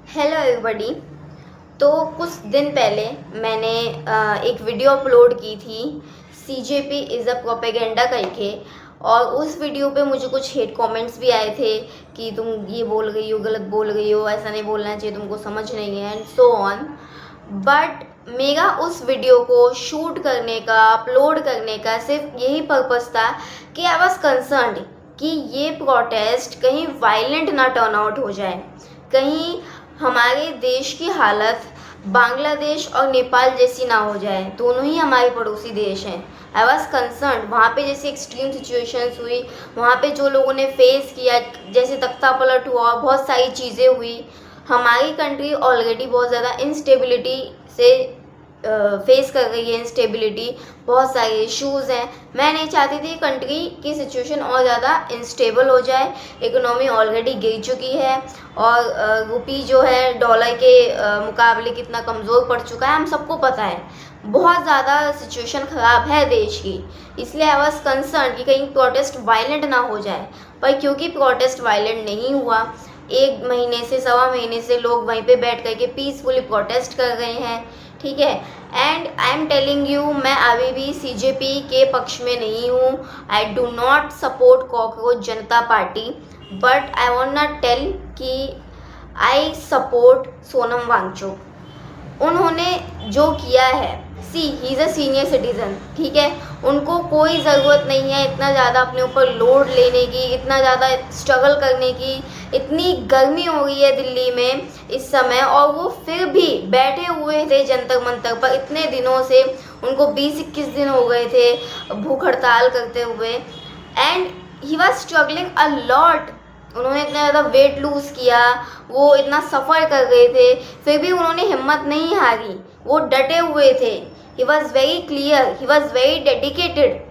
Hello everybody. तो कुछ दिन पहले मैंने एक वीडियो अपलोड की थी सीजेपी इज़ अ प्रोपेगेंडा करके। और उस वीडियो पे मुझे कुछ हेट कमेंट्स भी आए थे कि तुम ये बोल गई हो, गलत बोल गई हो, ऐसा नहीं बोलना चाहिए, तुमको समझ नहीं है एंड सो ऑन। बट मेरा उस वीडियो को शूट करने का, अपलोड करने का सिर्फ यही पर्पस था कि आई वॉज कंसर्न्ड कि ये प्रोटेस्ट कहीं वायलेंट ना टर्न आउट हो जाए, कहीं हमारे देश की हालत बांग्लादेश और नेपाल जैसी ना हो जाए। दोनों ही हमारे पड़ोसी देश हैं। आई वॉज कंसर्न वहाँ पे जैसी एक्सट्रीम सिचुएशंस हुई, वहाँ पे जो लोगों ने फेस किया, जैसे तख्ता पलट हुआ, बहुत सारी चीज़ें हुई। हमारी कंट्री ऑलरेडी बहुत ज़्यादा इंस्टेबिलिटी से फेस कर रही है, इंस्टेबिलिटी, बहुत सारे इश्यूज़ हैं। मैं नहीं चाहती थी कंट्री की सिचुएशन और ज़्यादा इंस्टेबल हो जाए। इकोनॉमी ऑलरेडी गिर चुकी है और रुपी जो है डॉलर के मुकाबले कितना कमज़ोर पड़ चुका है हम सबको पता है। बहुत ज़्यादा सिचुएशन ख़राब है देश की। इसलिए आई वॉज कंसर्न कि कहीं प्रोटेस्ट वायलेंट ना हो जाए। पर क्योंकि प्रोटेस्ट वायलेंट नहीं हुआ, 1 महीने से, सवा महीने से लोग वहीं पे बैठ कर के पीसफुली प्रोटेस्ट कर रहे हैं, ठीक है। And I am telling you, मैं अभी भी सीजेपी के पक्ष में नहीं हूँ। I do not support cockroach Janata party, but I want not tell कि आई सपोर्ट सोनम वांगचुक। उन्होंने जो किया है, see he is a senior citizen, ठीक है। उनको कोई ज़रूरत नहीं है इतना ज़्यादा अपने ऊपर लोड लेने की, इतना ज़्यादा स्ट्रगल करने की। इतनी गर्मी हो रही है दिल्ली में इस समय और वो फिर भी बैठे हुए थे जंतर मंतर पर इतने दिनों से। उनको 20-21 दिन हो गए थे भूख हड़ताल करते हुए and he was struggling a lot. उन्होंने इतना ज़्यादा वेट लूज़ किया, वो इतना सफ़र कर रहे थे, फिर भी उन्होंने हिम्मत नहीं हारी, वो डटे हुए थे। He was very clear, he was very dedicated.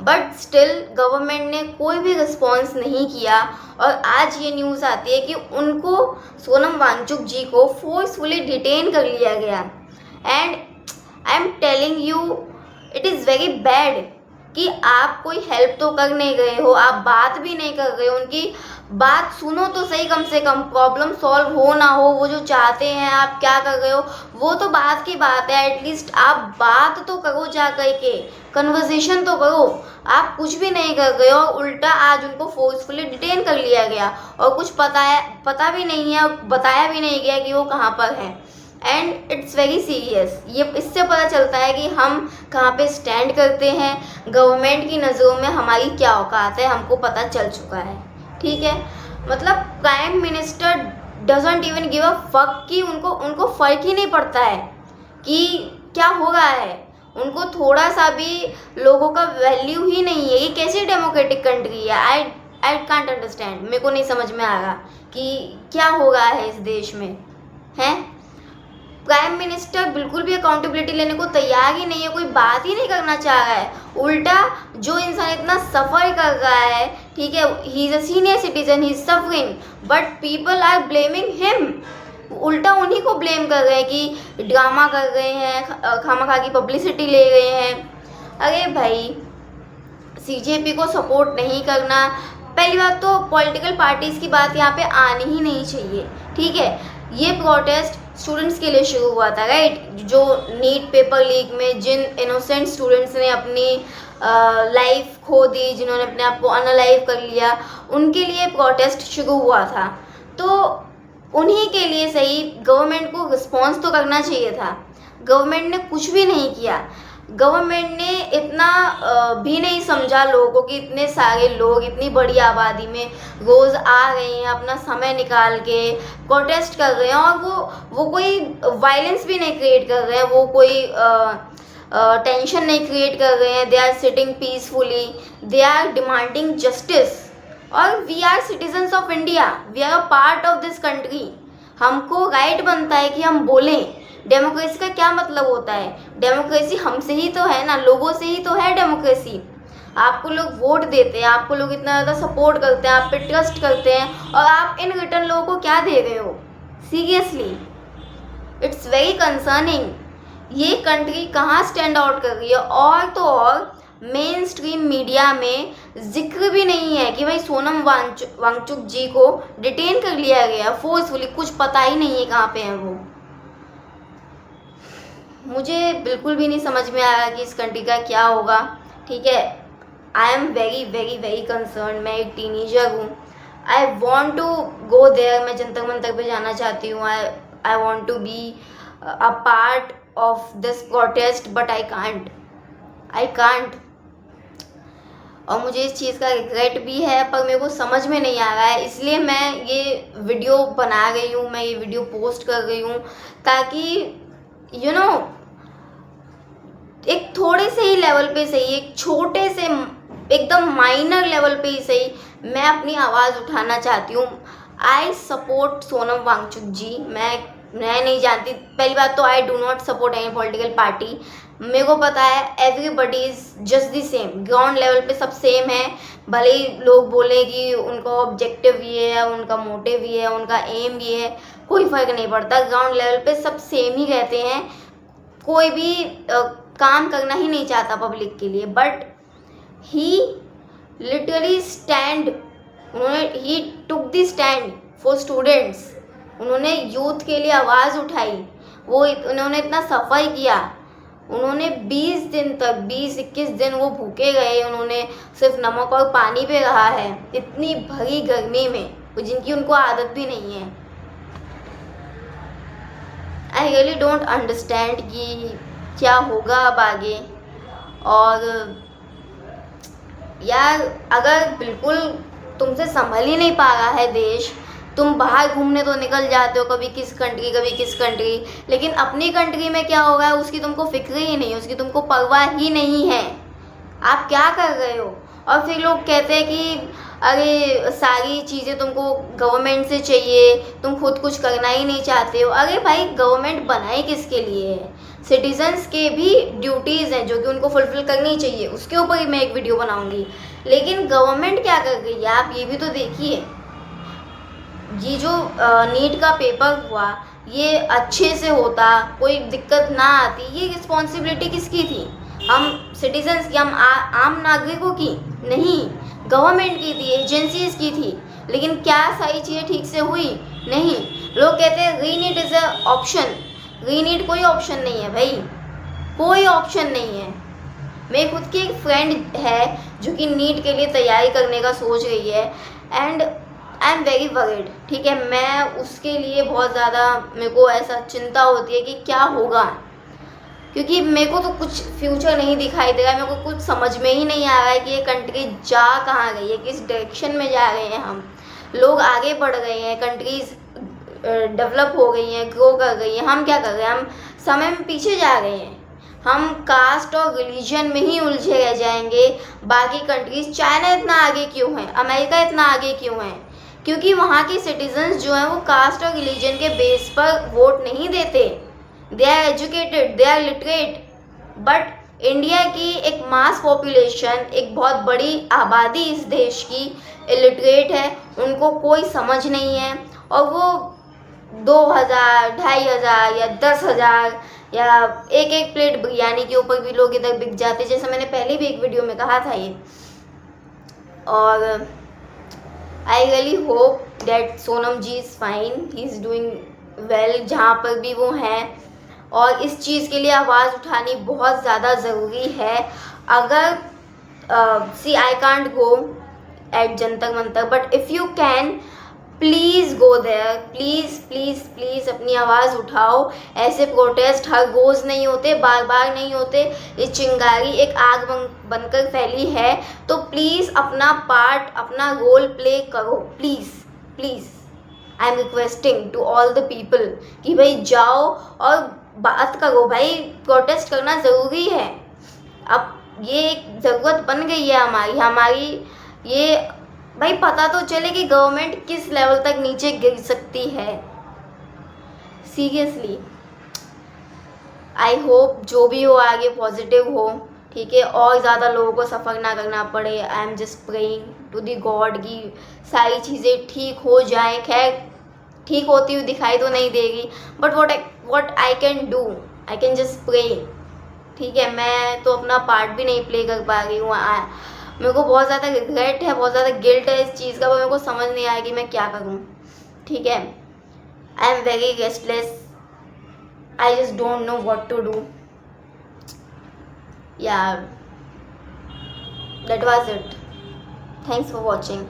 But still government ने कोई भी रिस्पॉन्स नहीं किया और आज ये न्यूज़ आती है कि उनको, सोनम वांगचुक जी को फोर्सफुली डिटेन कर लिया गया। And I am telling you, it is very bad कि आप कोई हेल्प तो कर नहीं गए हो, आप बात भी नहीं कर रहे हो, उनकी बात सुनो तो सही, कम से कम प्रॉब्लम सॉल्व हो ना हो, वो जो चाहते हैं आप क्या कर रहे हो वो तो बात की बात है। एटलीस्ट आप बात तो करो, जा कर के कन्वर्सेशन तो करो। आप कुछ भी नहीं कर रहे हो, उल्टा आज उनको फोर्सफुली डिटेन कर लिया गया और कुछ पता भी नहीं है, बताया भी नहीं गया कि वो कहाँ पर है। And it's very serious. ये इससे पता चलता है कि हम कहाँ पे स्टैंड करते हैं, गवर्नमेंट की नज़रों में हमारी क्या औकात है, हमको पता चल चुका है, ठीक है। मतलब prime minister doesn't even give a fuck कि उनको फ़र्क ही नहीं पड़ता है कि क्या हो रहा है। उनको थोड़ा सा भी लोगों का वैल्यू ही नहीं है। ये कैसी डेमोक्रेटिक कंट्री है? I can't understand. मेरे को नहीं समझ में आ रहा कि क्या हो रहा है इस देश में, हैं। प्राइम मिनिस्टर बिल्कुल भी अकाउंटेबिलिटी लेने को तैयार ही नहीं है, कोई बात ही नहीं करना चाह रहा है। उल्टा जो इंसान इतना सफ़र कर रहा है, ठीक है, he is a senior citizen, he is suffering, but people are blaming him. उल्टा उन्हीं को ब्लेम कर रहे हैं कि ड्रामा कर रहे हैं, खामखा की पब्लिसिटी ले रहे हैं। अरे भाई, सीजेपी को सपोर्ट नहीं करना, पहली बात तो पॉलिटिकल पार्टीज़ की बात यहाँ पे आनी ही नहीं चाहिए, ठीक है। ये प्रोटेस्ट स्टूडेंट्स के लिए शुरू हुआ था, राइट। जो नीट पेपर लीक में जिन इनोसेंट स्टूडेंट्स ने अपनी लाइफ खो दी, जिन्होंने अपने आप को अनलाइव कर लिया, उनके लिए प्रोटेस्ट शुरू हुआ था। तो उन्हीं के लिए सही गवर्नमेंट को रिस्पॉन्स तो करना चाहिए था। गवर्नमेंट ने कुछ भी नहीं किया। गवर्नमेंट ने इतना भी नहीं समझा लोगों को कि इतने सारे लोग इतनी बड़ी आबादी में रोज़ आ रहे हैं, अपना समय निकाल के प्रोटेस्ट कर रहे हैं और वो कोई वायलेंस भी नहीं क्रिएट कर रहे हैं, वो कोई टेंशन नहीं क्रिएट कर रहे हैं। They are sitting peacefully, they are demanding justice. और we are citizens of India, we are a part of this country. हमको राइट बनता है कि हम बोलें। डेमोक्रेसी का क्या मतलब होता है? डेमोक्रेसी हमसे ही तो है ना, लोगों से ही तो है डेमोक्रेसी। आपको लोग वोट देते हैं, आपको लोग इतना ज़्यादा सपोर्ट करते हैं, आप पे ट्रस्ट करते हैं और आप इन रिटर्न लोगों को क्या दे रहे हो? Seriously, it's very concerning. ये कंट्री कहाँ स्टैंड आउट कर रही है। और तो और मेन स्ट्रीम मीडिया में जिक्र भी नहीं है कि भाई सोनम वांगचुक जी को डिटेन कर लिया गया फोर्सफुली, कुछ पता ही नहीं है कहाँ पे हैं वो। मुझे बिल्कुल भी नहीं समझ में आ रहा कि इस कंट्री का क्या होगा। ठीक है, I am very very very concern. मैं एक टीनेजर हूँ, I want to go there. मैं जंतर मंतर पे जाना चाहती हूँ। I want to be a part of this protest, but I can't. और मुझे इस चीज़ का रिग्रेट भी है, पर मेरे को समझ में नहीं आ रहा है, इसलिए मैं ये वीडियो बना रही हूँ, मैं ये वीडियो पोस्ट कर रही हूँ, ताकि यू नो एक थोड़े से ही लेवल पे सही, एक छोटे से एकदम माइनर लेवल पे ही सही, मैं अपनी आवाज़ उठाना चाहती हूँ। आई सपोर्ट सोनम वांगचुक जी। मैं नहीं जानती, पहली बात तो आई do not support any political party. मेरे को पता है everybody is just the same, ground level पे सब सेम है। भले ही लोग बोले कि उनका ऑब्जेक्टिव ये है, उनका मोटिव ये है, उनका एम ये है, कोई फ़र्क नहीं पड़ता। ग्राउंड लेवल पे सब सेम ही रहते हैं, कोई भी काम करना ही नहीं चाहता पब्लिक के लिए। But he literally stand, he took the stand for students. उन्होंने यूथ के लिए आवाज़ उठाई, उन्होंने इतना सफ़र किया। उन्होंने 20 दिन तक 20-21 दिन वो भूखे गए, उन्होंने सिर्फ नमक और पानी पे रहा है इतनी भरी गर्मी में, जिनकी उनको आदत भी नहीं है। आई रियली डोंट अंडरस्टैंड कि क्या होगा अब आगे। और यार, अगर बिल्कुल तुमसे संभल ही नहीं पा रहा है देश, तुम बाहर घूमने तो निकल जाते हो, कभी किस कंट्री कभी किस कंट्री, लेकिन अपनी कंट्री में क्या हो रहा है उसकी तुमको फिक्र ही नहीं, उसकी तुमको परवाह ही नहीं है। आप क्या कर रहे हो? और फिर लोग कहते हैं कि अरे सारी चीज़ें तुमको गवर्नमेंट से चाहिए, तुम खुद कुछ करना ही नहीं चाहते हो। अरे भाई, गवर्नमेंट बनाई किसके लिए है? सिटीजन्स के भी ड्यूटीज़ हैं जो कि उनको फुलफिल करनी चाहिए, उसके ऊपर ही मैं एक वीडियो बनाऊंगी। लेकिन गवर्नमेंट क्या कर रही है आप ये भी तो देखिए। ये जो नीट का पेपर हुआ, ये अच्छे से होता, कोई दिक्कत ना आती, ये रिस्पॉन्सिबिलिटी किसकी थी? हम सिटीजन्स की, हम आम नागरिकों की नहीं, गवर्नमेंट की थी, एजेंसीज की थी। लेकिन क्या सारी चीज़ें ठीक से हुई? नहीं। लोग कहते हैं रीनीट इज़ अ ऑप्शन। रीनीट कोई ऑप्शन नहीं है भाई, कोई ऑप्शन नहीं है। मेरी खुद की एक फ्रेंड है जो कि नीट के लिए तैयारी करने का सोच रही है, and I am very worried. ठीक है, मैं उसके लिए बहुत ज़्यादा, मेरे को ऐसा चिंता होती है कि क्या होगा, क्योंकि मेरे को तो कुछ फ्यूचर नहीं दिखाई दे रहा है। मेरे को कुछ समझ में ही नहीं आ रहा है कि ये कंट्री जा कहाँ गई है, किस डायरेक्शन में जा रहे हैं हम। लोग आगे बढ़ गए हैं, कंट्रीज़ डेवलप हो गई हैं, ग्रो कर गई हैं, हम क्या कर रहे हैं? हम समय में पीछे जा रहे हैं। हम कास्ट और रिलीजन में ही उलझे रह जाएंगे। बाकी कंट्रीज़, चाइना इतना आगे क्यों है, अमेरिका इतना आगे क्यों है? क्योंकि वहाँ के सिटीजन्स जो हैं वो कास्ट और रिलीजन के बेस पर वोट नहीं देते। They are educated, they are literate. But India की एक मास पॉपुलेशन, एक बहुत बड़ी आबादी इस देश की इलिटरेट है, उनको कोई समझ नहीं है। और वो 2000, 2500 या 10,000 या एक प्लेट बिरयानी के ऊपर भी लोग इधर बिक जाते, जैसे मैंने पहले भी एक वीडियो में कहा था ये। और I really hope that Sonam ji is fine, he is doing well जहाँ पर भी वो हैं। और इस चीज़ के लिए आवाज़ उठानी बहुत ज़्यादा ज़रूरी है। अगर see I can't go at Jantar Mantar, but if you can please go there, please please please अपनी आवाज़ उठाओ। ऐसे प्रोटेस्ट हर रोज़ नहीं होते, बार बार नहीं होते। ये चिंगारी एक आग बनकर फैली है, तो प्लीज़ अपना पार्ट, अपना रोल प्ले करो। Please please, I am requesting to all the people कि भाई जाओ और बात करो। भाई, प्रोटेस्ट करना ज़रूरी है। अब ये एक ज़रूरत बन गई है हमारी ये भाई, पता तो चले कि गवर्नमेंट किस लेवल तक नीचे गिर सकती है। सीरियसली, आई होप जो भी हो आगे पॉजिटिव हो, ठीक है, और ज़्यादा लोगों को सफ़र ना करना पड़े। I am just praying to the god की सारी चीज़ें ठीक हो जाएं। खैर, ठीक होती हुई दिखाई तो नहीं देगी, but what I can do, I can just pray. ठीक है, मैं तो अपना पार्ट भी नहीं प्ले कर पा रही हूँ। मेरे को बहुत ज़्यादा रिग्रेट है, बहुत ज़्यादा गिल्ट है इस चीज़ का, पर मेरे को समझ नहीं आया कि मैं क्या करूँ। ठीक है, I am very restless, I just don't know what to do. Yeah, that was it. Thanks for watching.